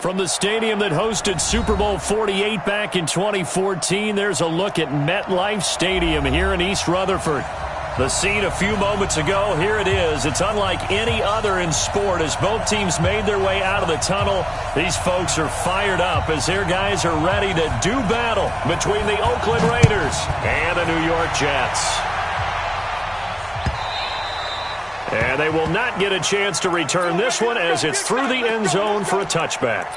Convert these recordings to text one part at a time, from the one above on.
From the stadium that hosted Super Bowl 48 back in 2014, there's a look at MetLife Stadium here in East Rutherford. The scene a few moments ago, here it is. It's unlike any other in sport as both teams made their way out of the tunnel. These folks are fired up as their guys are ready to do battle between the Oakland Raiders and the New York Jets. And they will not get a chance to return this one as it's through the end zone for a touchback.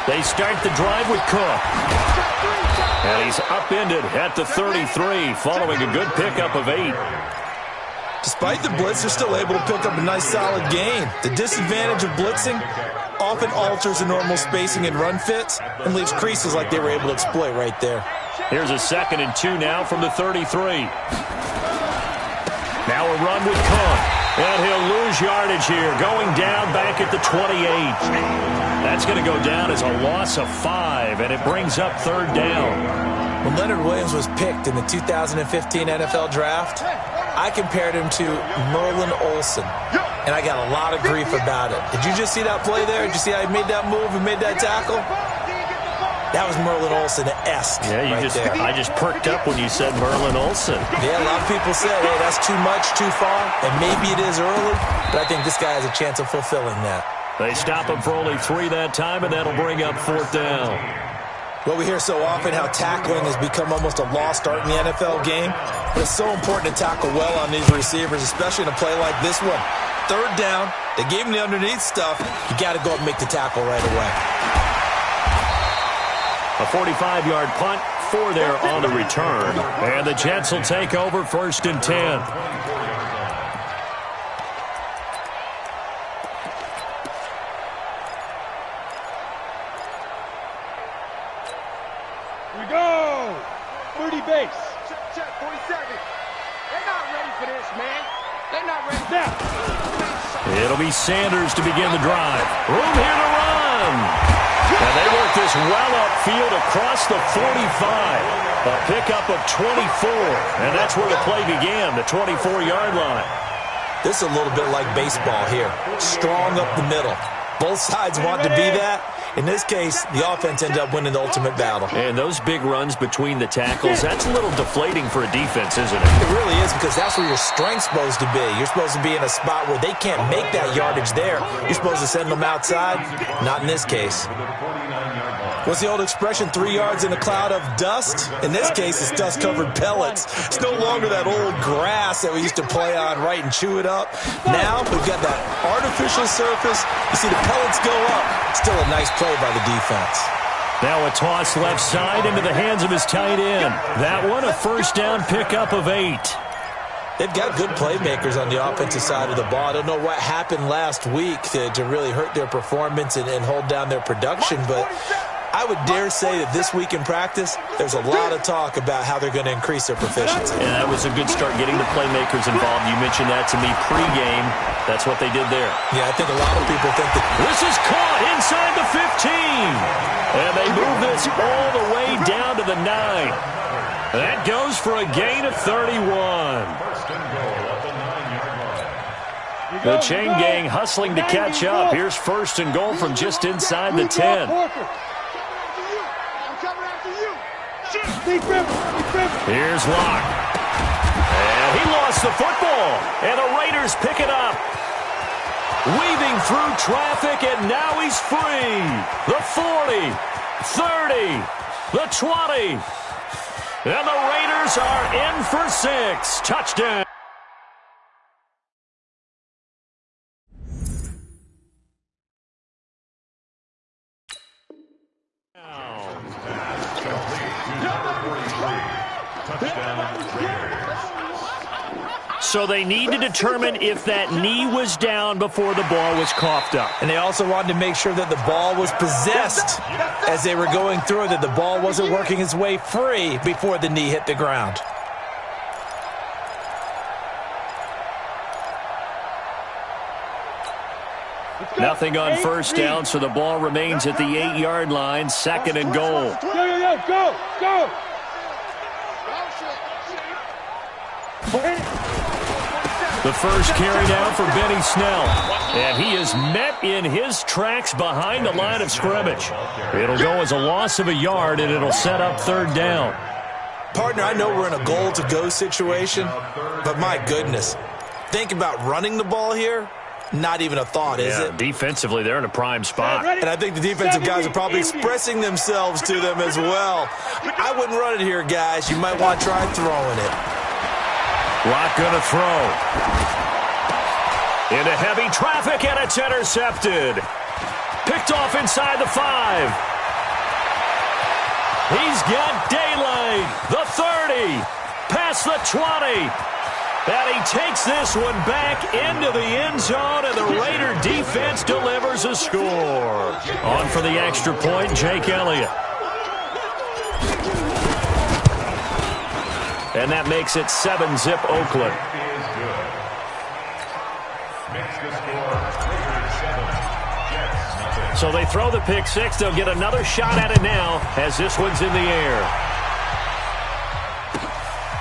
They start the drive with Cook. And he's upended at the 33 following a good pickup of 8. Despite the blitz, they're still able to pick up a nice solid gain. The disadvantage of blitzing often alters the normal spacing and run fits and leaves creases like they were able to exploit right there. Here's a 2nd and 2 now from the 33. Now a run with Cook. And he'll lose yardage here, going down back at the 28. That's going to go down as a loss of 5, and it brings up 3rd down. When Leonard Williams was picked in the 2015 NFL Draft, I compared him to Merlin Olsen, and I got a lot of grief about it. Did you just see that play there? Did you see how he made that move and made that tackle? That was Merlin Olsen-esque. Yeah, I just perked up when you said Merlin Olsen. Yeah, a lot of people say, hey, that's too much, too far, and maybe it is early, but I think this guy has a chance of fulfilling that. They stop him for only 3 that time, and that'll bring up 4th down. Well, we hear so often how tackling has become almost a lost art in the NFL game, but it's so important to tackle well on these receivers, especially in a play like this one. 3rd down, they gave him the underneath stuff. You got to go up and make the tackle right away. A 45-yard punt, 4 there on the return. And the Jets will take over 1st and 10. We go! 30 base. Check, 47. They're not ready for this, man. They're not ready. Now. It'll be Sanders to begin the drive. Room here to run. And they work this well upfield across the 45. A pickup of 24. And that's where the play began, the 24-yard line. This is a little bit like baseball here. Strong up the middle. Both sides want to be that. In this case, the offense ended up winning the ultimate battle. And those big runs between the tackles, that's a little deflating for a defense, isn't it? It really is, because that's where your strength's supposed to be. You're supposed to be in a spot where they can't make that yardage there. You're supposed to send them outside. Not in this case. What's the old expression, 3 yards in a cloud of dust? In this case, it's dust-covered pellets. It's no longer that old grass that we used to play on, right, and chew it up. Now, we've got that artificial surface. You see the pellets go up. Still a nice play by the defense. Now a toss left side into the hands of his tight end. That one, a 1st down pickup of 8. They've got good playmakers on the offensive side of the ball. I don't know what happened last week to really hurt their performance and hold down their production, but I would dare say that this week in practice, there's a lot of talk about how they're going to increase their proficiency. And that was a good start getting the playmakers involved. You mentioned that to me pregame. That's what they did there. Yeah, I think a lot of people think that this is caught inside the 15. And they move this all the way down to the 9. That goes for a gain of 31. The chain gang hustling to catch up. Here's 1st and goal from just inside the 10. Here's Locke. And he lost the football. And the Raiders pick it up. Weaving through traffic, and now he's free. The 40, 30, the 20. And the Raiders are in for 6. Touchdown. So they need to determine if that knee was down before the ball was coughed up. And they also wanted to make sure that the ball was possessed as they were going through, that the ball wasn't working its way free before the knee hit the ground. Nothing on first down, so the ball remains at the 8-yard line, 2nd and goal. Go! The first carry now for Benny Snell. And he is met in his tracks behind the line of scrimmage. It'll go as a loss of a yard, and it'll set up 3rd down. Partner, I know we're in a goal-to-go situation, but my goodness, think about running the ball here. Not even a thought, is it? Defensively, they're in a prime spot. And I think the defensive guys are probably expressing themselves to them as well. I wouldn't run it here, guys. You might want to try throwing it. Locke going to throw. Into heavy traffic, and it's intercepted. Picked off inside the 5. He's got daylight. The 30. Past the 20. And he takes this one back into the end zone, and the Raider defense delivers a score. On for the extra point, Jake Elliott. And that makes it 7-zip Oakland. So they throw the pick 6. They'll get another shot at it now as this one's in the air.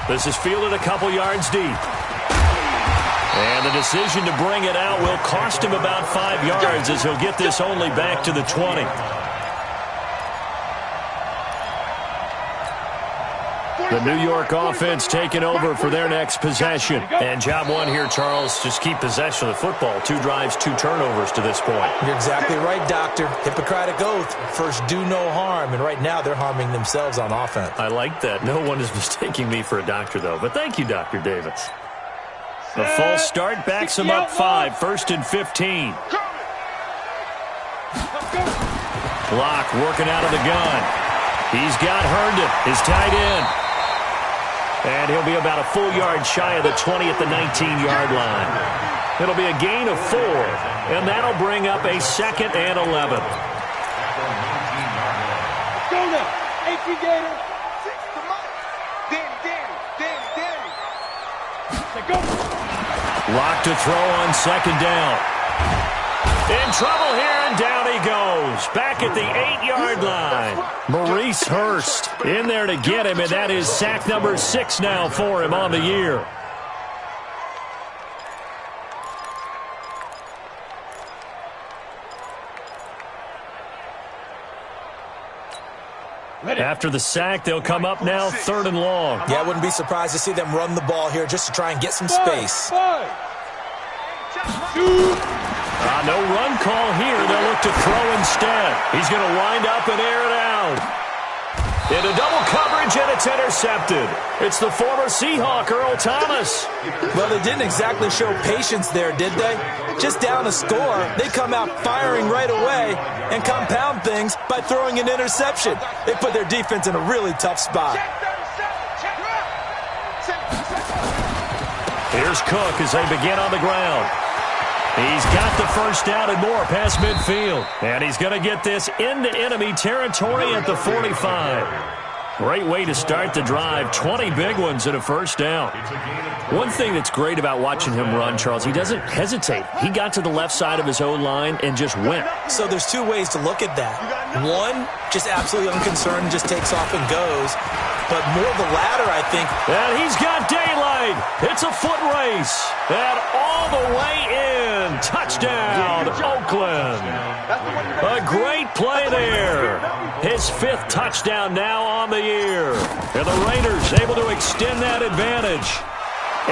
This is fielded a couple yards deep. And the decision to bring it out will cost him about 5 yards as he'll get this only back to the 20. The New York offense taking over for their next possession. And job one here, Charles, just keep possession of the football. 2 drives, 2 turnovers to this point. You're exactly right, Doctor. Hippocratic oath. First, do no harm. And right now, they're harming themselves on offense. I like that. No one is mistaking me for a doctor, though. But thank you, Dr. Davis. The false start backs him up 5. 1st and 15. Locke working out of the gun. He's got Herndon, his tight end. And he'll be about a full yard shy of the 20 at the 19-yard line. It'll be a gain of 4, and that'll bring up a 2nd and 11. Let's go now. AP Gator. Danny. Go. Locke to throw on 2nd down. In trouble here, and down he goes. Back at the 8-yard line. Maurice Hurst in there to get him, and that is sack number 6 now for him on the year. After the sack, they'll come up now 3rd and long. Yeah, I wouldn't be surprised to see them run the ball here just to try and get some space. No run call here. They'll look to throw instead. He's going to wind up and air it out. Into double coverage, and it's intercepted. It's the former Seahawk, Earl Thomas. Well, they didn't exactly show patience there, did they? Just down a score, they come out firing right away and compound things by throwing an interception. They put their defense in a really tough spot. Here's Cook as they begin on the ground. He's got the first down and more past midfield. And he's going to get this into enemy territory at the 45. Great way to start the drive. 20 big ones and a first down. One thing that's great about watching him run, Charles, he doesn't hesitate. He got to the left side of his own line and just went. So there's 2 ways to look at that. One, just absolutely unconcerned, just takes off and goes. But more the latter, I think. And he's got daylight. It's a foot race. And all the way in. Touchdown, Oakland. A great play there. His 5th touchdown now on the year. And the Raiders able to extend that advantage.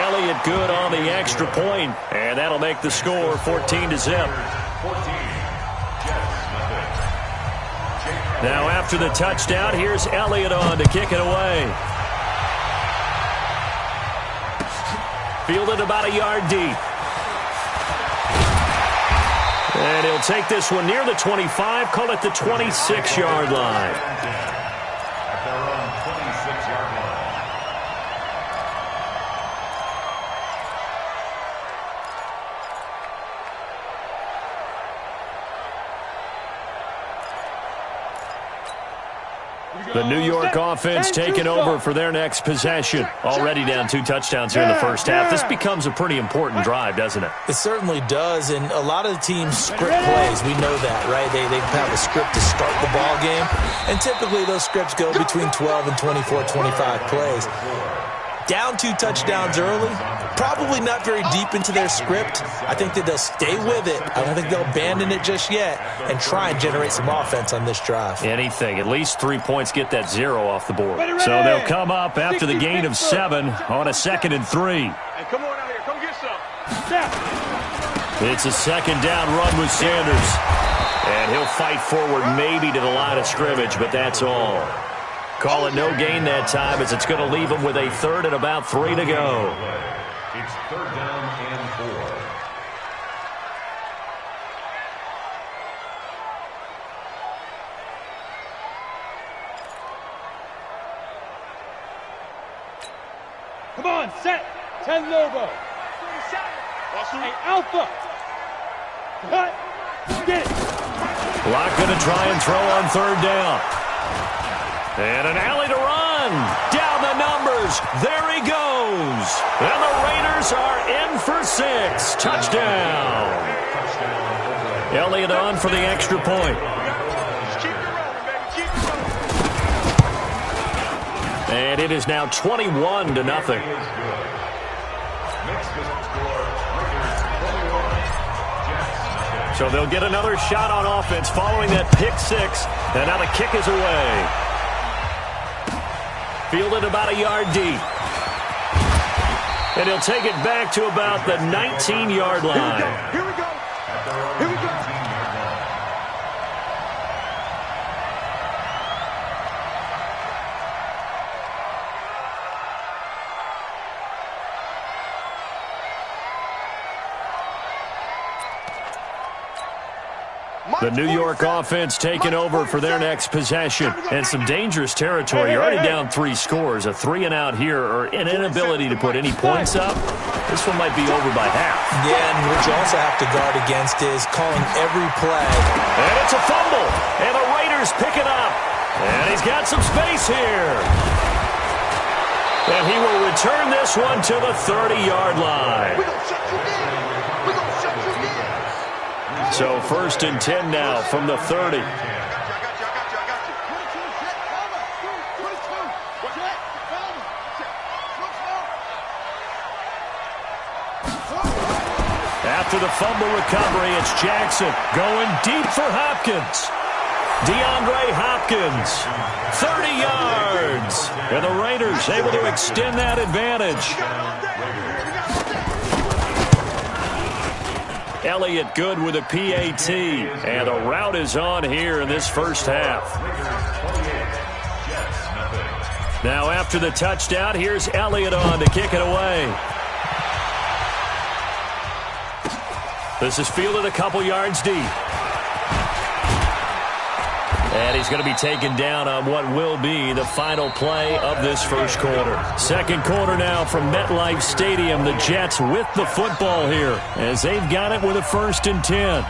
Elliott good on the extra point. And that'll make the score 14-zip. Now after the touchdown, here's Elliott on to kick it away. Fielded about a yard deep. And he'll take this one near the 25, call it the 26-yard line. The New York offense taking over for their next possession. Already down 2 touchdowns here in the first half. This becomes a pretty important drive, doesn't it? It certainly does, and a lot of the teams script plays. We know that, right? They have a script to start the ball game, and typically those scripts go between 12 and 24, 25 plays. Down 2 touchdowns early, probably not very deep into their script. I think that they'll stay with it. I don't think they'll abandon it just yet and try and generate some offense on this drive. Anything. At least 3 points get that 0 off the board. So they'll come up after the gain of 7 on a 2nd and 3. Hey, come on out here. Come get some. It's a 2nd down run with Sanders. And he'll fight forward maybe to the line of scrimmage, but that's all. Call it no gain that time as it's going to leave him with a 3rd and about 3 to go. It's 3rd down and 4. Come on, set. 10 Lobo. Hey, Alpha. Cut. Get it. Block going to try and throw on 3rd down. And an alley to run. Down the numbers. There he goes. And the Raiders are in for 6. Touchdown. Elliott on for the extra point. And it is now 21-0. So they'll get another shot on offense following that pick 6. And now the kick is away. Fielded about a yard deep. And he'll take it back to about the 19-yard line. Here we go. Here we go. The New York offense taking over for their next possession. And some dangerous territory. You're already down 3 scores. A 3-and-out here or an inability to put any points up. This one might be over by half. Yeah, and what you also have to guard against is calling every play. And it's a fumble. And the Raiders pick it up. And he's got some space here. And he will return this one to the 30-yard line. So 1st and 10 now from the 30. After the fumble recovery, it's Jackson going deep for Hopkins. DeAndre Hopkins, 30 yards. And the Raiders able to extend that advantage. Elliott good with a PAT. And the route is on here in this first half. Now after the touchdown, here's Elliott on to kick it away. This is fielded a couple yards deep. And he's going to be taken down on what will be the final play of this first quarter. Second quarter now from MetLife Stadium. The Jets with the football here as they've got it with a 1st and 10.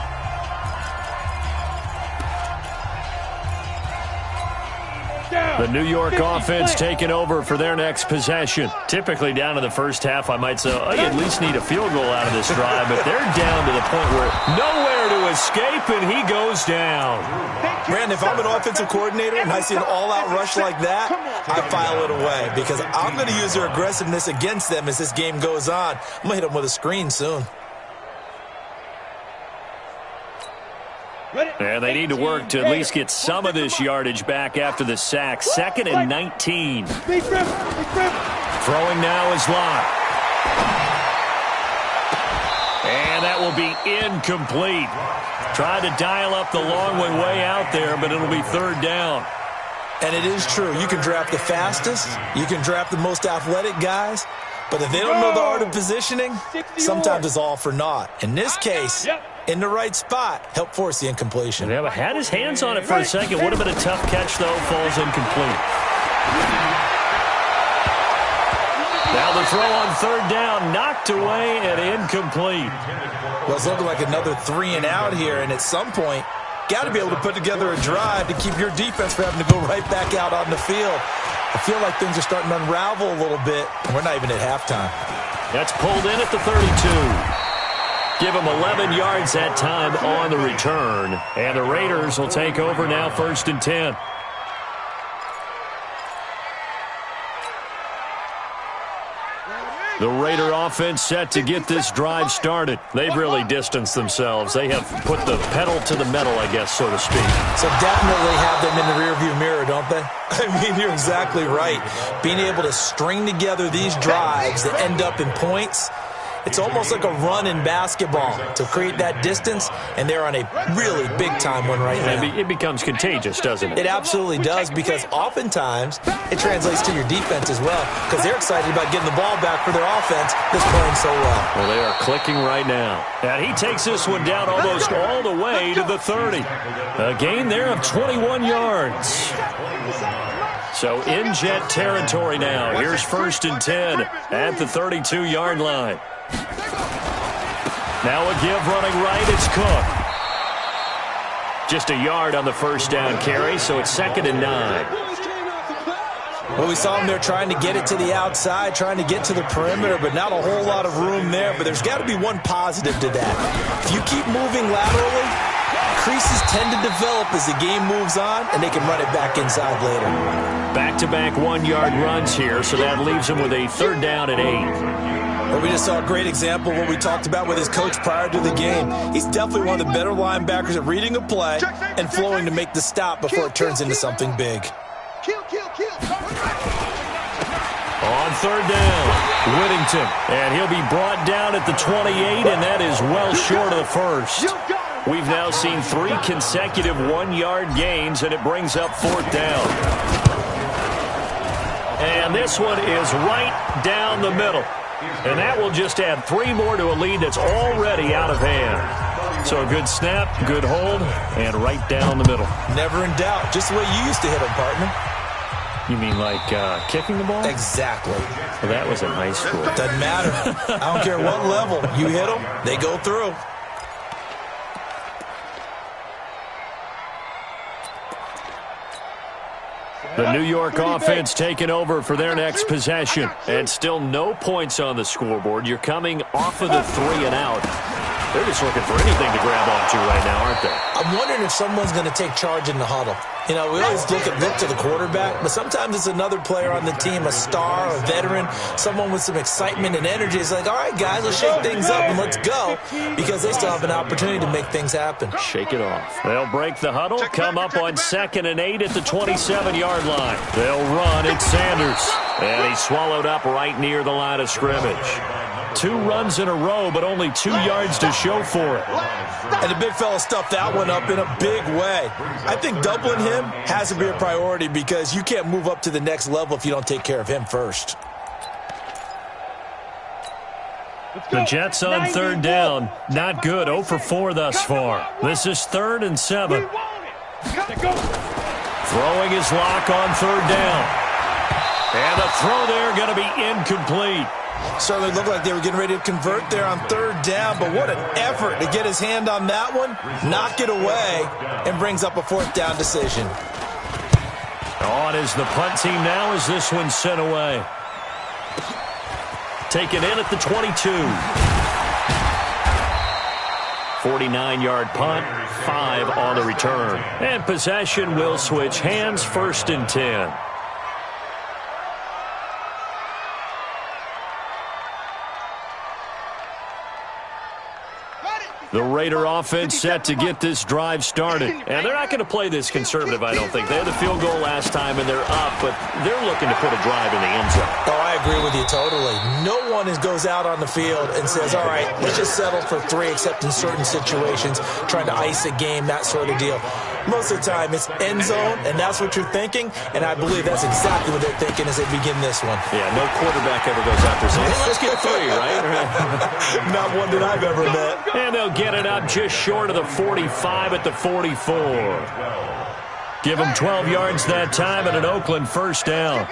The New York offense taking over for their next possession. Typically down to the first half, I might say, oh, you at least need a field goal out of this drive, but they're down to the point where nowhere to escape, and he goes down. Brandon, if I'm an offensive coordinator and I see an all-out rush like that, I file it away because I'm going to use their aggressiveness against them as this game goes on. I'm going to hit them with a screen soon. And they need to work to at least get some of this yardage back after the sack. 2nd and 19. Throwing now is Lott. And that will be incomplete. Tried to dial up the long way out there, but it'll be 3rd down. And it is true. You can draft the fastest. You can draft the most athletic guys. But if they don't know the art of positioning, sometimes it's all for naught. In this case, in the right spot, help force the incompletion. Yeah, but had his hands on it for a second. Would have been a tough catch, though. Falls incomplete. Now the throw on 3rd down, knocked away and incomplete. Well, it's looking like another 3-and-out here, and at some point, got to be able to put together a drive to keep your defense from having to go right back out on the field. I feel like things are starting to unravel a little bit, and we're not even at halftime. That's pulled in at the 32. Give him 11 yards that time on the return. And the Raiders will take over now, 1st and 10. The Raider offense set to get this drive started. They've really distanced themselves. They have put the pedal to the metal, I guess, so to speak. So definitely have them in the rearview mirror, don't they? I mean, you're exactly right. Being able to string together these drives that end up in points, it's almost like a run in basketball to create that distance, and they're on a really big-time one right now. It becomes contagious, doesn't it? It absolutely does, because oftentimes it translates to your defense as well, because they're excited about getting the ball back for their offense that's playing so well. Well, they are clicking right now. And he takes this one down almost all the way to the 30. A gain there of 21 yards. So in Jet territory now. Here's 1st and 10 at the 32-yard line. Now a give running right, it's Cook. Just a yard on the first down carry, so it's 2nd and 9. Well, we saw him there trying to get it to the outside, trying to get to the perimeter, but not a whole lot of room there. But there's got to be one positive to that. If you keep moving laterally, creases tend to develop as the game moves on, and they can run it back inside later. Back-to-back 1-yard runs here, so that leaves him with a 3rd down and 8. Well, we just saw a great example of what we talked about with his coach prior to the game. He's definitely one of the better linebackers at reading a play and flowing to make the stop before it turns into something big. On 3rd down, Whittington. And he'll be brought down at the 28, and that is well short of the first. We've now seen 3 consecutive 1-yard gains, and it brings up 4th down. And this one is right down the middle. And that will just add 3 more to a lead that's already out of hand. So a good snap, good hold, and right down the middle. Never in doubt. Just the way you used to hit them, partner. You mean like kicking the ball? Exactly. Well, that was in high school. Doesn't matter. I don't care what level. You hit them, they go through. The New York offense taking over for their next possession. And still no points on the scoreboard. You're coming off of the 3 and out. They're just looking for anything to grab onto right now, aren't they? I'm wondering if someone's going to take charge in the huddle. You know, we always look to the quarterback, but sometimes it's another player on the team, a star, a veteran, someone with some excitement and energy. It's like, all right, guys, let's shake things up and let's go, because they still have an opportunity to make things happen. Shake it off. They'll break the huddle, come up on 2nd and 8 at the 27-yard line. They'll run. It's Sanders. And he's swallowed up right near the line of scrimmage. 2 runs in a row, but only 2 yards to show for it. And the big fella stuffed that one up in a big way. I think doubling him has to be a priority, because you can't move up to the next level if you don't take care of him first. The Jets on 3rd down. Not good. 0 for 4 thus far. This is 3rd and 7. Throwing his lock on 3rd down. And the throw there going to be incomplete. Certainly looked like they were getting ready to convert there on 3rd down, but what an effort to get his hand on that one, knock it away, and brings up a 4th down decision. On is the punt team now as this one's sent away. Taken in at the 22. 49-yard punt, 5 on the return. And possession will switch hands, 1st and 10. The Raider offense set to get this drive started. And they're not going to play this conservative, I don't think. They had the field goal last time, and they're up, but they're looking to put a drive in the end zone. Oh, I agree with you totally. No one goes out on the field and says, all right, let's just settle for 3, except in certain situations, trying to ice a game, that sort of deal. Most of the time, it's end zone, and that's what you're thinking, and I believe that's exactly what they're thinking as they begin this one. Yeah, no quarterback ever goes out there saying, hey, let's get 3, right? Not one that I've ever met. And they'll get it up just short of the 45 at the 44. Give them 12 yards that time and an Oakland 1st down.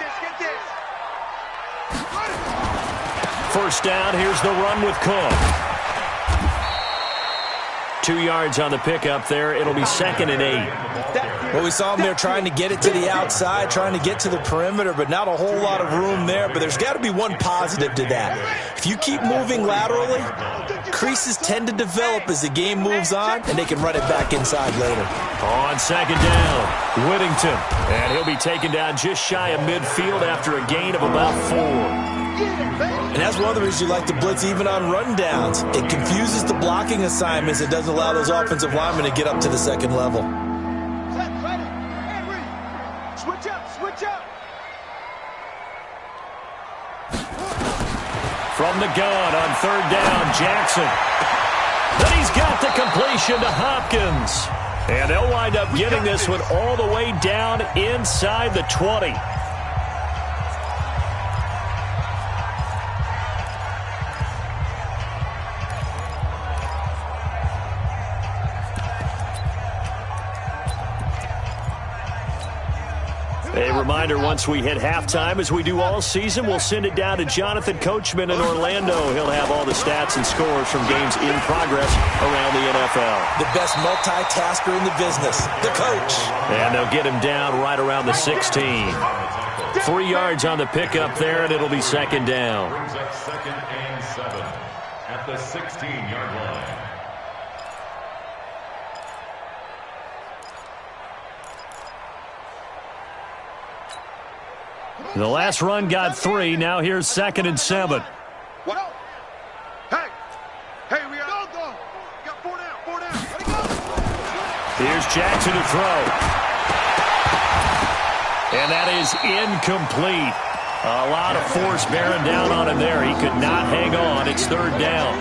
1st down, here's the run with Cook. 2 yards on the pickup there. It'll be 2nd and 8. Well, we saw him there trying to get it to the outside, trying to get to the perimeter, but not a whole lot of room there. But there's got to be one positive to that. If you keep moving laterally, creases tend to develop as the game moves on, and they can run it back inside later. On 2nd down, Whittington. And he'll be taken down just shy of midfield after a gain of about 4. And that's one of the reasons you like to blitz even on rundowns. It confuses the blocking assignments. It doesn't allow those offensive linemen to get up to the second level. Switch up. From the gun on 3rd down, Jackson. Then he's got the completion to Hopkins. And they'll wind up getting this one all the way down inside the 20. A reminder, once we hit halftime, as we do all season, we'll send it down to Jonathan Coachman in Orlando. He'll have all the stats and scores from games in progress around the NFL. The best multitasker in the business, the coach. And they'll get him down right around the 16. 3 yards on the pickup there, and it'll be 2nd down. Brings up 2nd and 7 at the 16-yard line. The last run got 3. Now here's 2nd and 7. Hey, we are. Go. Got 4 down. Ready, go. Here's Jackson to throw. And that is incomplete. A lot of force bearing down on him there. He could not hang on. It's 3rd down.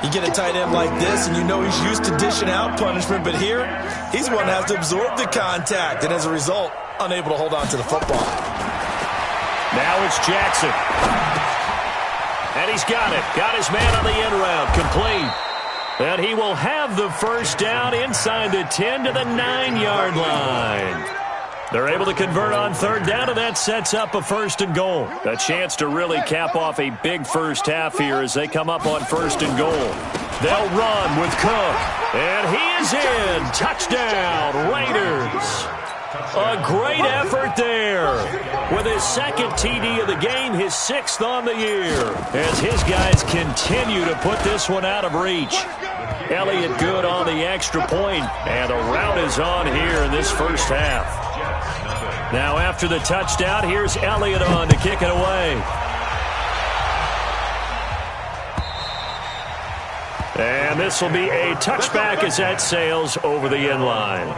You get a tight end like this, and you know he's used to dishing out punishment, but here, he's the one that has to absorb the contact, and as a result, unable to hold on to the football. Now it's Jackson. And he's got it. Got his man on the end route. Complete. And he will have the 1st down inside the 10 to the 9-yard line. They're able to convert on 3rd down, and that sets up a 1st and goal. A chance to really cap off a big first half here as they come up on 1st and goal. They'll run with Cook. And he is in. Touchdown, Raiders. A great effort there. With his 2nd TD of the game, his 6th on the year. As his guys continue to put this one out of reach. Elliott good on the extra point, and the rout is on here in this first half. Now after the touchdown, here's Elliott on to kick it away. And this will be a touchback as that sails over the end line.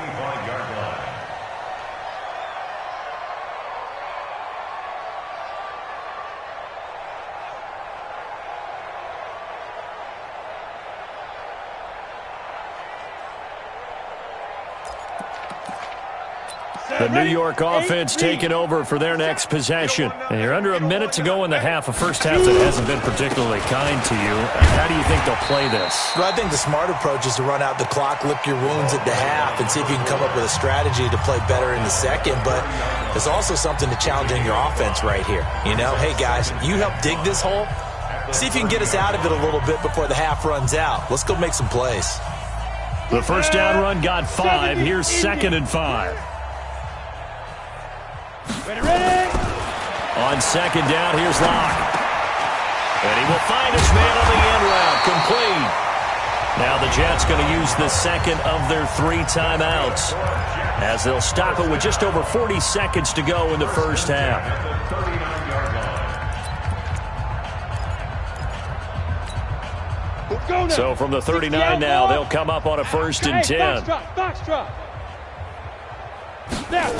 The New York offense taking over for their next possession. And you're under a minute to go in the half. A first half that hasn't been particularly kind to you. How do you think they'll play this? Well, I think the smart approach is to run out the clock, lick your wounds at the half, and see if you can come up with a strategy to play better in the second. But there's also something to challenging your offense right here. You know, hey, guys, you help dig this hole. See if you can get us out of it a little bit before the half runs out. Let's go make some plays. The first down run got 5. Here's 2nd and 5. Ready. On 2nd down, here's Locke. And he will find his man on the end route. Complete. Now the Jets going to use the 2nd of their 3 timeouts as they'll stop it with just over 40 seconds to go in the first half. So from the 39 now, they'll come up on a 1st and 10. Box drop. Now.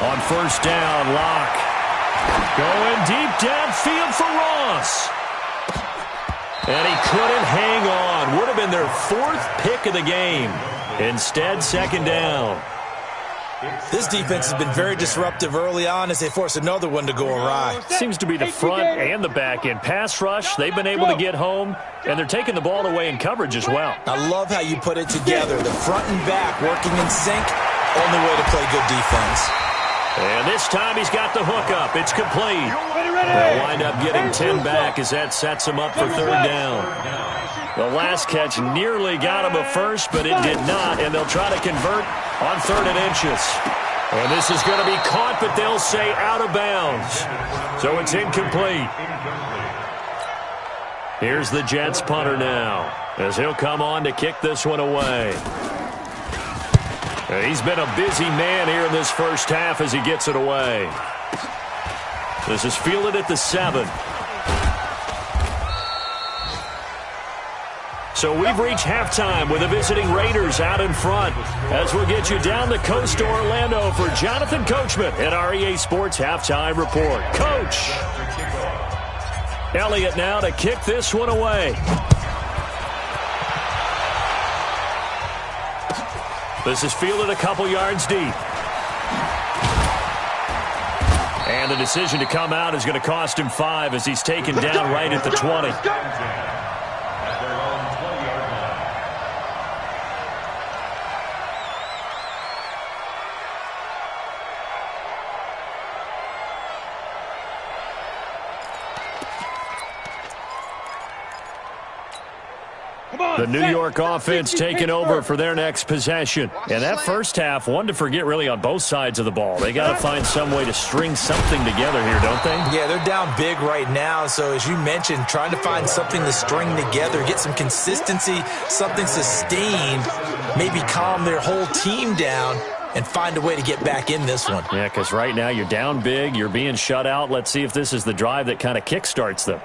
On 1st down, Locke. Going deep downfield for Ross. And he couldn't hang on. Would have been their 4th pick of the game. Instead, 2nd down. This defense has been very disruptive early on as they force another one to go awry. Seems to be the front and the back end. Pass rush, they've been able to get home, and they're taking the ball away in coverage as well. I love how you put it together. The front and back working in sync. Only way to play good defense. And this this time he's got the hook up. It's complete. They'll wind up getting 10 back as that sets them up for third down. The last catch nearly got him a first, but it did not, and they'll try to convert on 3rd and inches. And this is going to be caught, but they'll say out of bounds. So it's incomplete. Here's the Jets punter now, as he'll come on to kick this one away. He's been a busy man here in this first half as he gets it away. This is fielded at the 7. So we've reached halftime with the visiting Raiders out in front, as we'll get you down the coast to Orlando for Jonathan Coachman at our EA Sports Halftime Report. Coach! Elliott now to kick this one away. This is fielded a couple yards deep. And the decision to come out is going to cost him 5 as he's taken down right at the 20. The New York offense taking over for their next possession. And that first half, one to forget really on both sides of the ball. They got to find some way to string something together here, don't they? Yeah, they're down big right now. So as you mentioned, trying to find something to string together, get some consistency, something sustained, maybe calm their whole team down and find a way to get back in this one. Yeah, because right now you're down big, you're being shut out. Let's see if this is the drive that kind of kickstarts them.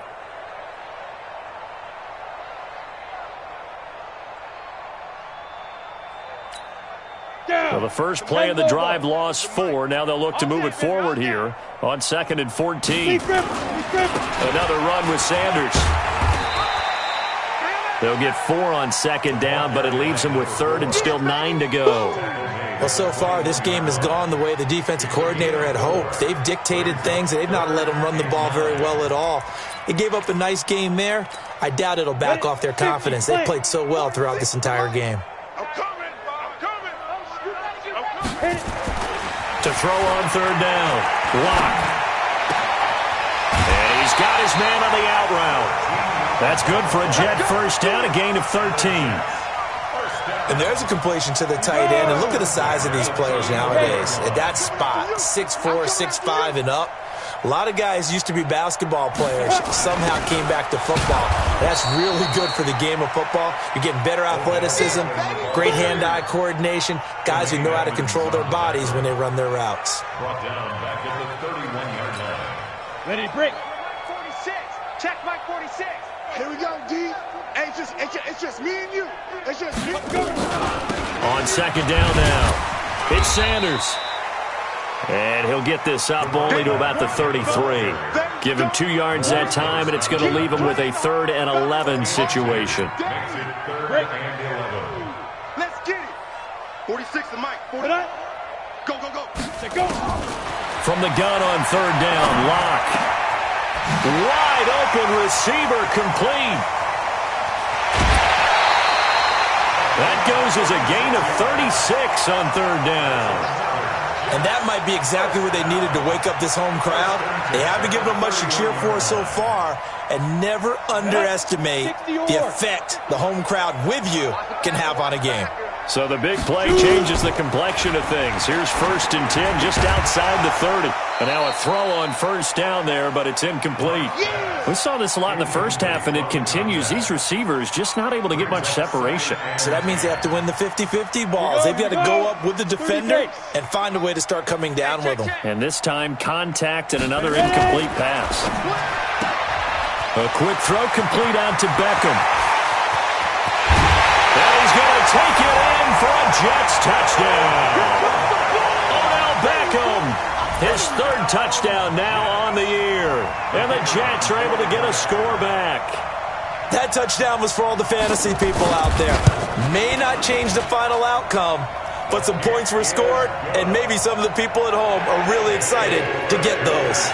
Well, the first play of the drive lost 4. Now they'll look to move it forward here on 2nd and 14. Another run with Sanders. They'll get 4 on 2nd down, but it leaves them with 3rd and still 9 to go. Well, so far, this game has gone the way the defensive coordinator had hoped. They've dictated things. They've not let them run the ball very well at all. They gave up a nice game there. I doubt it'll back off their confidence. They played so well throughout this entire game. To throw on 3rd down. Block. And he's got his man on the out route. That's good for a Jet first down, a gain of 13. And there's a completion to the tight end. And look at the size of these players nowadays. At that spot, 6'4", 6'5", and up. A lot of guys used to be basketball players, somehow came back to football. That's really good for the game of football. You're getting better athleticism, great hand-eye coordination, guys who know how to control their bodies when they run their routes. Brought down back at the 31-yard line. Ready to break. 46. Check Mike 46. Here we go, D. Hey, it's just me and you. It's just me. Go. On 2nd down now, it's Sanders. And he'll get this up only to about the 33. Give him 2 yards that time, and it's going to leave him with a 3rd and 11 situation. Let's get it. 46 to Mike. 49. Go, go, go. Go. From the gun on 3rd down, Lock. Wide open receiver complete. That goes as a gain of 36 on 3rd down. And that might be exactly what they needed to wake up this home crowd. They haven't given them much to cheer for so far, and never underestimate the effect the home crowd with you can have on a game. So the big play changes the complexion of things. Here's 1st and 10 just outside the 30. And now a throw on 1st down there, but it's incomplete. We saw this a lot in the first half, and it continues. These receivers just not able to get much separation. So that means they have to win the 50-50 balls. They've got to go up with the defender and find a way to start coming down with them. And this time, contact and another incomplete pass. A quick throw complete out to Beckham. And he's going to take it in for a Jets touchdown. Odell Beckham, his 3rd touchdown now on the year. And the Jets are able to get a score back. That touchdown was for all the fantasy people out there. May not change the final outcome, but some points were scored, and maybe some of the people at home are really excited to get those.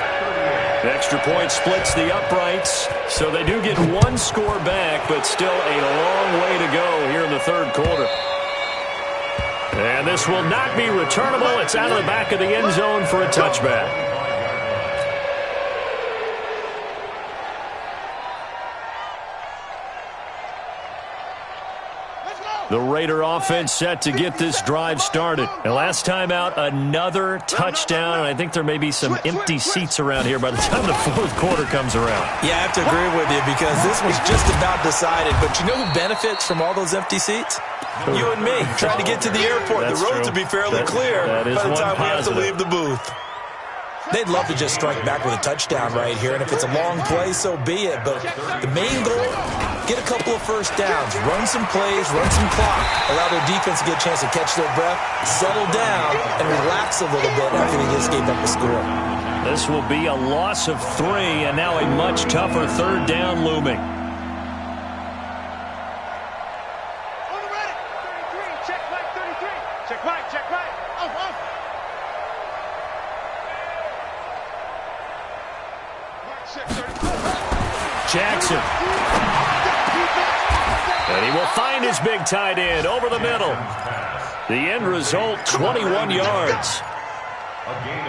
Extra point splits the uprights, so they do get 1 score back, but still a long way to go here in the 3rd quarter. And this will not be returnable. It's out of the back of the end zone for a touchback. The Raider offense set to get this drive started. And last time out, another touchdown. And I think there may be some empty seats around here by the time the fourth quarter comes around. Yeah, I have to agree with you because this was just about decided. But you know who benefits from all those empty seats? You and me, trying to get to the airport. That's the roads true. will be fairly clear by the time we have to leave the booth. They'd love to just strike back with a touchdown right here, and if it's a long play, so be it. But the main goal, get a couple of first downs, run some plays, run some clock, allow their defense to get a chance to catch their breath, settle down, and relax a little bit after they just gave up a score. This will be a loss of 3, and now a much tougher third down looming. On the ready. 33. Check right. 33. Check right. Check right. Off. Jackson. And he will find his big tight end over the middle. The end result, 21 yards.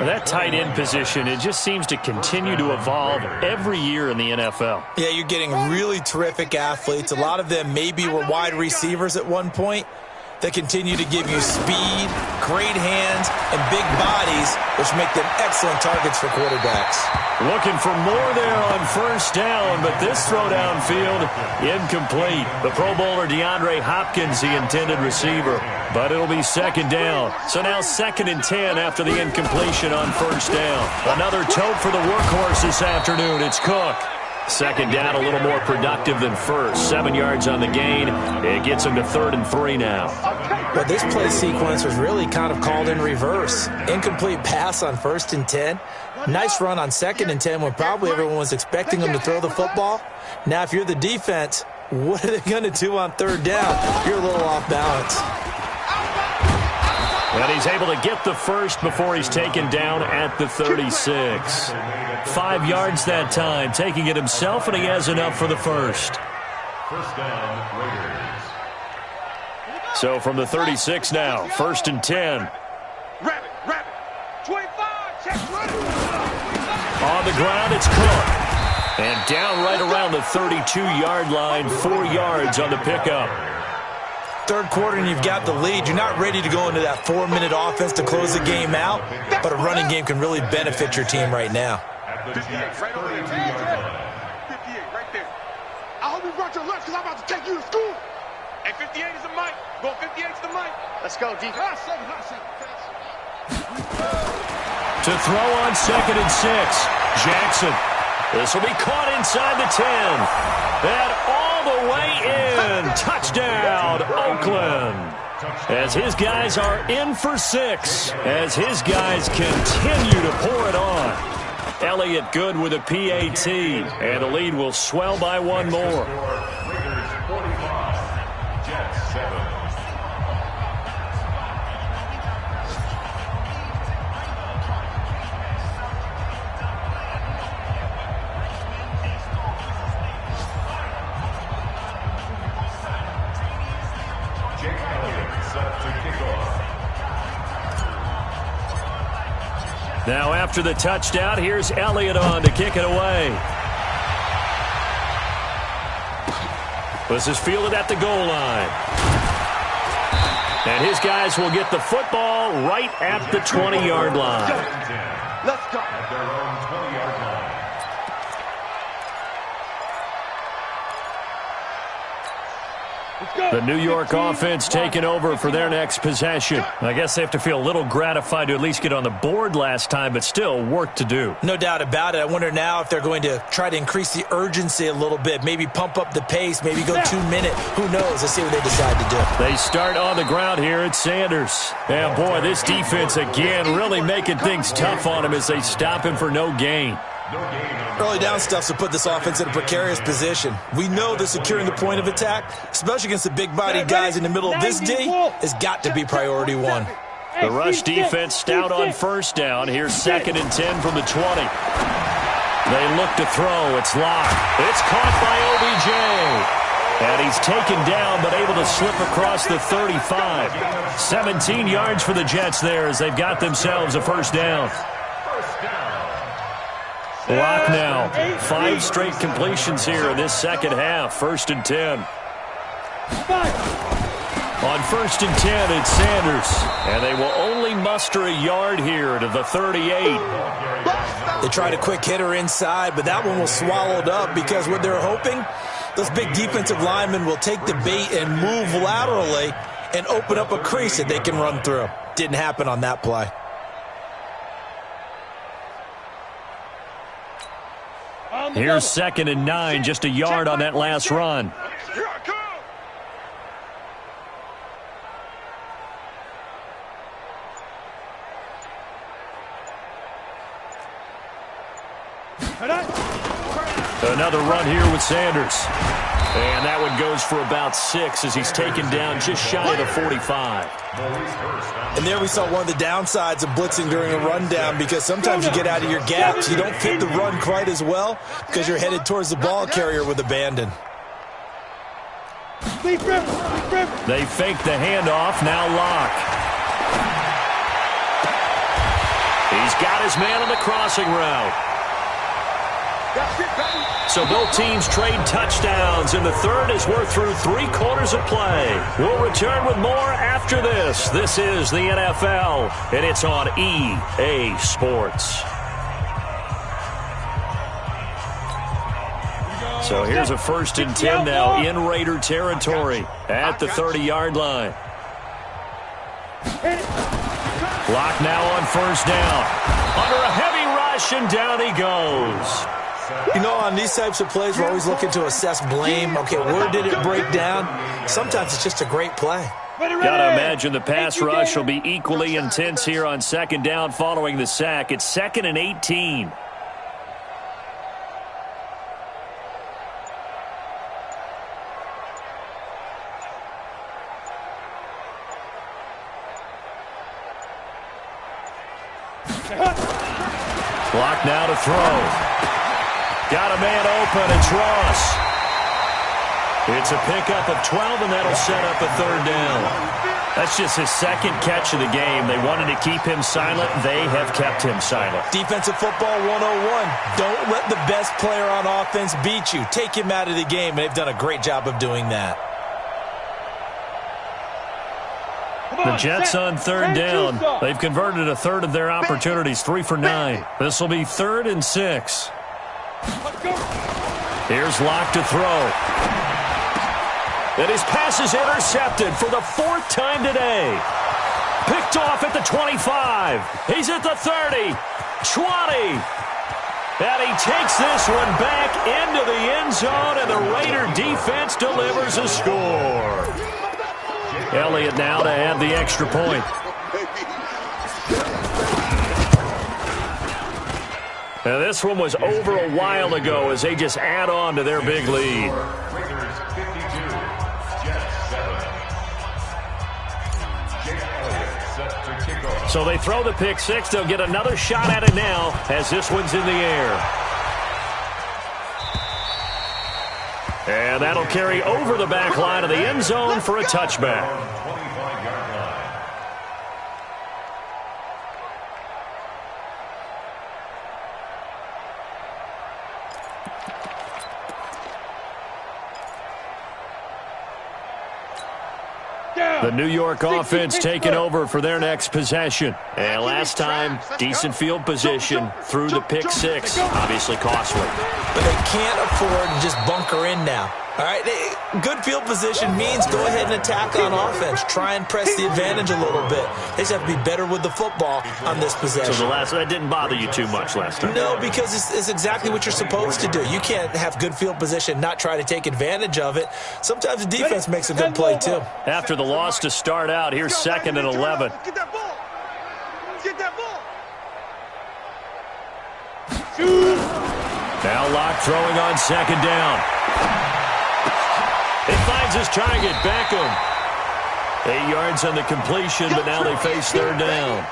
That tight end position, it just seems to continue to evolve every year in the NFL. Yeah, you're getting really terrific athletes. A lot of them maybe were wide receivers at one point. They continue to give you speed, great hands, and big bodies, which make them excellent targets for quarterbacks. Looking for more there on first down, but this throw downfield, incomplete. The Pro Bowler DeAndre Hopkins, the intended receiver, but it'll be second down. So now 2nd and 10 after the incompletion on first down. Another tote for the workhorse this afternoon. It's Cook. Second down, a little more productive than first. 7 yards on the gain. It gets him to 3rd and 3 now. But this play sequence was really kind of called in reverse. Incomplete pass on 1st and 10. Nice run on 2nd and 10 when probably everyone was expecting them to throw the football. Now, if you're the defense, what are they going to do on 3rd down? You're a little off balance. And he's able to get the first before he's taken down at the 36. 5 yards that time, taking it himself, and he has enough for the first. First down, Raiders. So from the 36 now, 1st and 10. Rabbit. 25. Check right. On the ground, it's Cook. And down right around the 32-yard line, 4 yards on the pickup. Third quarter and you've got the lead. You're not ready to go into that 4-minute offense to close the game out, but a running game can really benefit your team right now. 58, right over there. 58, right there. I hope you brought your lunch because I'm about to take you to school. Hey, 58 is the mic. Go 58 is the mic. Let's go, D. Hot second. To throw on 2nd and 6. Jackson. This will be caught inside the 10. And all the way in. Touchdown, Oakland. As his guys are in for 6. As his guys continue to pour it on. Elliott good with a PAT. And the lead will swell by 1 more. Raiders 45, Jets 7. Now after the touchdown, here's Elliott on to kick it away. This is fielded at the goal line. And his guys will get the football right at the 20-yard line. Let's go. At their own 20-yard line. The New York offense taking over for their next possession. I guess they have to feel a little gratified to at least get on the board last time, but still work to do. No doubt about it. I wonder now if they're going to try to increase the urgency a little bit, maybe pump up the pace, maybe go 2-minute. Who knows? Let's see what they decide to do. They start on the ground here at Sanders. And boy, this defense again really making things tough on him as they stop him for no gain. Early down stuff to put this offense in a precarious position. We know that securing the point of attack, especially against the big-bodied guys in the middle of this D, has got to be priority 1. The rush defense stout on first down. Here's 2nd and 10 from the 20. They look to throw. It's locked. It's caught by OBJ. And he's taken down, but able to slip across the 35. 17 yards for the Jets there as they've got themselves a first down. Lock now. 5 straight completions here in this second half. 1st and 10. On 1st and 10, it's Sanders. And they will only muster a yard here to the 38. They tried a quick hitter inside, but that one was swallowed up because what they're hoping, those big defensive linemen will take the bait and move laterally and open up a crease that they can run through. Didn't happen on that play. Here's 2nd and 9, just a yard on that last run. Here I come. Another run here with Sanders. And that one goes for about 6 as he's taken down just shy of the 45. And there we saw one of the downsides of blitzing during a rundown, because sometimes you get out of your gaps. You don't fit the run quite as well because you're headed towards the ball carrier with abandon. They fake the handoff, now Lock. He's got his man on the crossing route. So both teams trade touchdowns, and the third as we're through 3 quarters of play. We'll return with more after this. This is the NFL, and it's on EA Sports. So here's a 1st and 10 now in Raider territory at the 30-yard line. Lock now on 1st down. Under a heavy rush, and down he goes. You know, on these types of plays, we're always looking to assess blame. Okay, where did it break down? Sometimes it's just a great play. Gotta imagine the pass rush will be equally intense here on 2nd down following the sack. It's 2nd and 18. Clock now to throw. Got a man open, it's Ross. It's a pickup of 12, and that'll set up a 3rd down. That's just his 2nd catch of the game. They wanted to keep him silent. They have kept him silent. Defensive football 101. Don't let the best player on offense beat you. Take him out of the game, and they've done a great job of doing that. The Jets on 3rd down. They've converted a 1/3 of their opportunities, 3 for 9. This will be 3rd and 6. Here's Lock to throw. And his pass is intercepted for the 4th time today. Picked off at the 25. He's at the 30. 20. And he takes this one back into the end zone, and the Raider defense delivers a score. Elliott now to add the extra point. Now this one was over a while ago as they just add on to their big lead. So they throw the pick 6. They'll get another shot at it now as this one's in the air. And that'll carry over the back line of the end zone for a touchback. The New York offense taking over for their next possession. And last time, decent field position through the pick 6. Obviously costly. But they can't afford to just bunker in now. All right, good field position means go ahead and attack on offense. Try and press the advantage a little bit. They just have to be better with the football on this possession. So that didn't bother you too much last time? No, because it's exactly what you're supposed to do. You can't have good field position, not try to take advantage of it. Sometimes the defense makes a good play, too. After the loss to start out, here's 2nd and 11. Get that ball. Get that ball. Now Lock throwing on 2nd down. It finds his target, Beckham. 8 yards on the completion, but now they face 3rd down.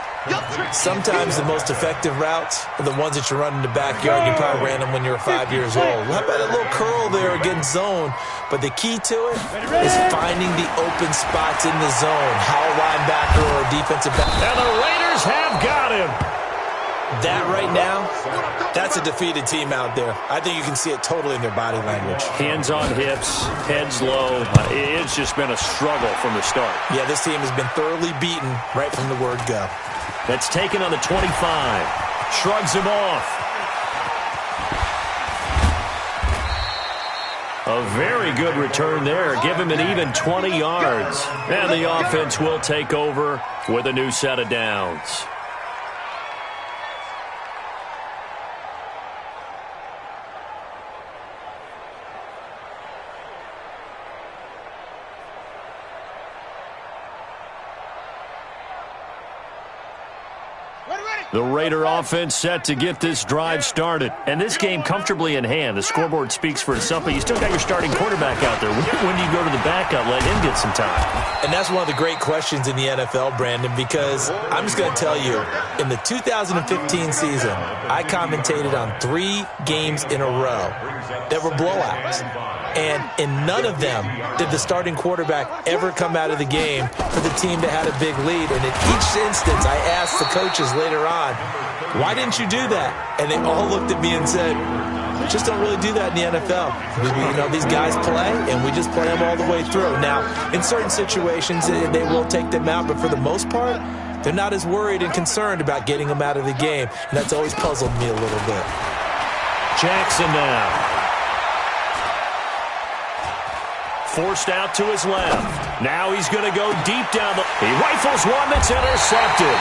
Sometimes the most effective routes are the ones that you run in the backyard. You probably ran them when you were 5 years old. How about a little curl there against zone? But the key to it is finding the open spots in the zone. How a linebacker or a defensive back. And the Raiders have got him. That right now, that's a defeated team out there. I think you can see it totally in their body language. Hands on hips, heads low. It's just been a struggle from the start. Yeah, this team has been thoroughly beaten right from the word go. That's taken on the 25. Shrugs him off. A very good return there. Give him an even 20 yards. And the offense will take over with a new set of downs. The Raider offense set to get this drive started. And this game comfortably in hand. The scoreboard speaks for itself, but you still got your starting quarterback out there. When do you go to the backup, let him get some time? And that's one of the great questions in the NFL, Brandon, because I'm just going to tell you, in the 2015 season, I commentated on 3 games in a row that were blowouts. And in none of them did the starting quarterback ever come out of the game for the team that had a big lead. And in each instance, I asked the coaches later on, why didn't you do that? And they all looked at me and said, just don't really do that in the NFL. You know, these guys play, and we just play them all the way through. Now, in certain situations, they will take them out, but for the most part, they're not as worried and concerned about getting them out of the game. And that's always puzzled me a little bit. Jackson now. Forced out to his left. Now he's going to go deep down the... He rifles one that's intercepted.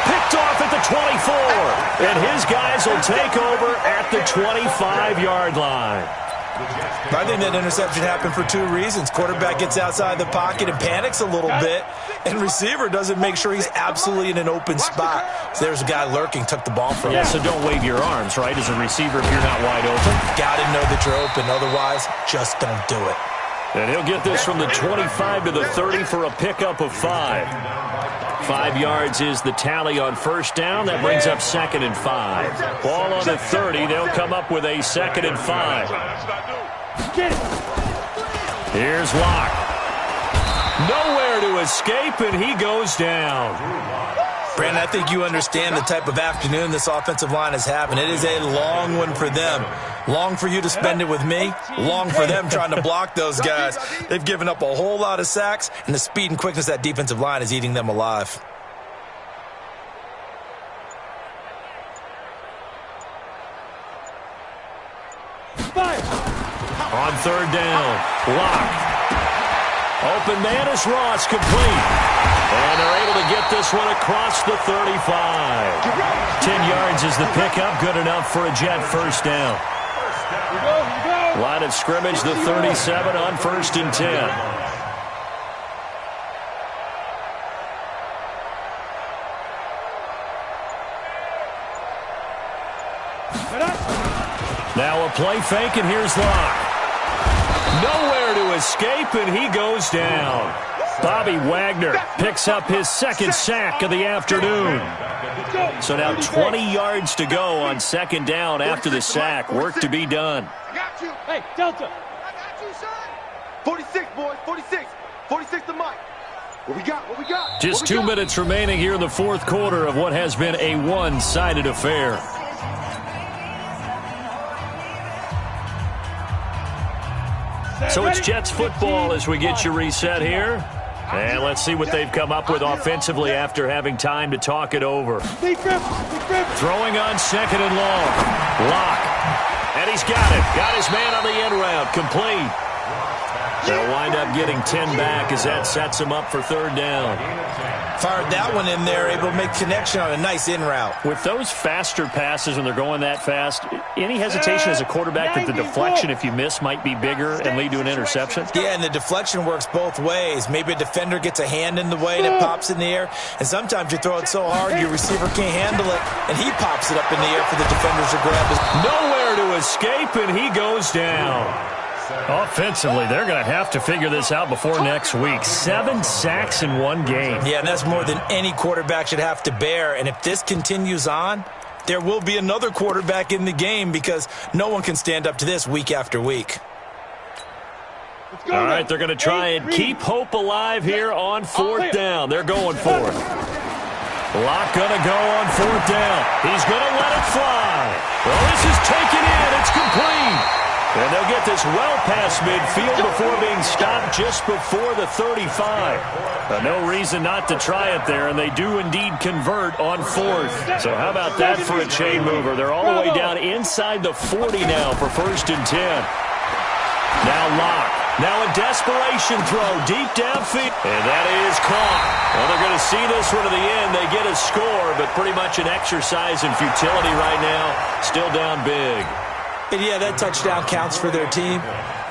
Picked off at the 24. And his guys will take over at the 25-yard line. I think that interception happened for 2 reasons. Quarterback gets outside the pocket and panics a little bit. And receiver doesn't make sure he's absolutely in an open spot. So there's a guy lurking, took the ball from him. Yeah, so don't wave your arms, right, as a receiver if you're not wide open. Got to know that you're open. Otherwise, just don't do it. And he'll get this from the 25 to the 30 for a pickup of 5. 5 yards is the tally on first down. That brings up 2nd and 5. Ball on the 30. They'll come up with a 2nd and 5. Here's Locke. Nowhere to escape, and he goes down. Brandon, I think you understand the type of afternoon this offensive line is having. It is a long one for them. Long for you to spend it with me. Long for them trying to block those guys. They've given up a whole lot of sacks, and the speed and quickness of that defensive line is eating them alive. On 3rd down, Locke. Open man is Ross, complete. And they're able to get this one across the 35. 10 yards is the pickup, good enough for a Jet first down. Line of scrimmage, the 37 on 1st and 10. Now a play fake, and here's Locke. Nowhere to escape, and he goes down. Bobby Wagner picks up his 2nd sack of the afternoon. So now 20 yards to go on 2nd down after the sack. Work to be done. I got you. Hey, Delta. I got you, son. 46, boys. 46. 46 to Mike. What we got? What we got? Just 2 minutes remaining here in the 4th quarter of what has been a one-sided affair. So it's Jets football as we get you reset here. And let's see what they've come up with offensively after having time to talk it over. Throwing on 2nd and long. Locke. And he's got it. Got his man on the end route. Complete. They'll wind up getting 10 back as that sets him up for 3rd down. Fired that one in there, able to make connection on a nice in route. With those faster passes when they're going that fast, any hesitation as a quarterback that the deflection, if you miss, might be bigger and lead to an interception? Yeah, and the deflection works both ways. Maybe a defender gets a hand in the way and it pops in the air, and sometimes you throw it so hard your receiver can't handle it, and he pops it up in the air for the defenders to grab. Nowhere to escape, and he goes down. Offensively, they're going to have to figure this out before next week. 7 sacks in one game. Yeah, and that's more than any quarterback should have to bear. And if this continues on, there will be another quarterback in the game because no one can stand up to this week after week. All right, they're going to try and keep hope alive here on 4th down. They're going for it. Locke going to go on 4th down. He's going to let it fly. Well, this is taken in. It's complete. And they'll get this well past midfield before being stopped just before the 35. No reason not to try it there, and they do indeed convert on 4th. So how about that for a chain mover? They're all the way down inside the 40 now for 1st and 10. Now Locke. Now a desperation throw deep downfield. And that is caught. Well, they're going to see this one to the end. They get a score, but pretty much an exercise in futility right now. Still down big. And yeah, that touchdown counts for their team,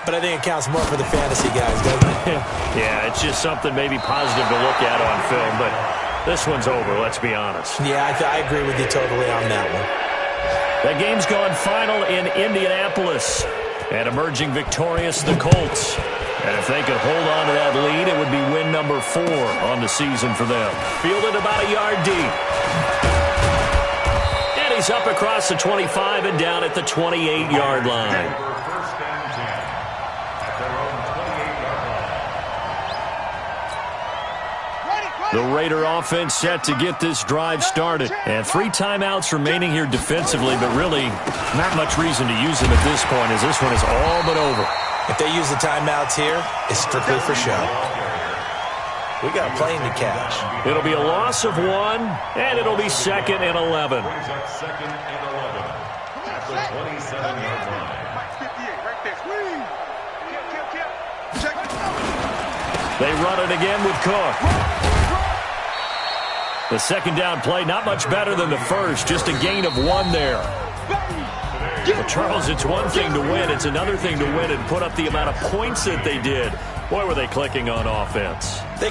but I think it counts more for the fantasy guys, doesn't it? Yeah, it's just something maybe positive to look at on film, but this one's over, let's be honest. Yeah, I agree with you totally on that one. The game's gone final in Indianapolis, and emerging victorious, the Colts. And if they could hold on to that lead, it would be win number 4 on the season for them. Fielded about a yard deep. He's up across the 25 and down at the 28-yard line. The Raider offense set to get this drive started. And 3 timeouts remaining here defensively, but really not much reason to use them at this point as this one is all but over. If they use the timeouts here, it's strictly for show. We got a plane to catch. It'll be a loss of 1, and it'll be 2nd and 11. Second and 11 at the 27-yard line. They run it again with Cook. The 2nd down play, not much better than the first, just a gain of 1 there. Well, Charles, it's one thing to win. It's another thing to win and put up the amount of points that they did. Boy, were they clicking on offense. They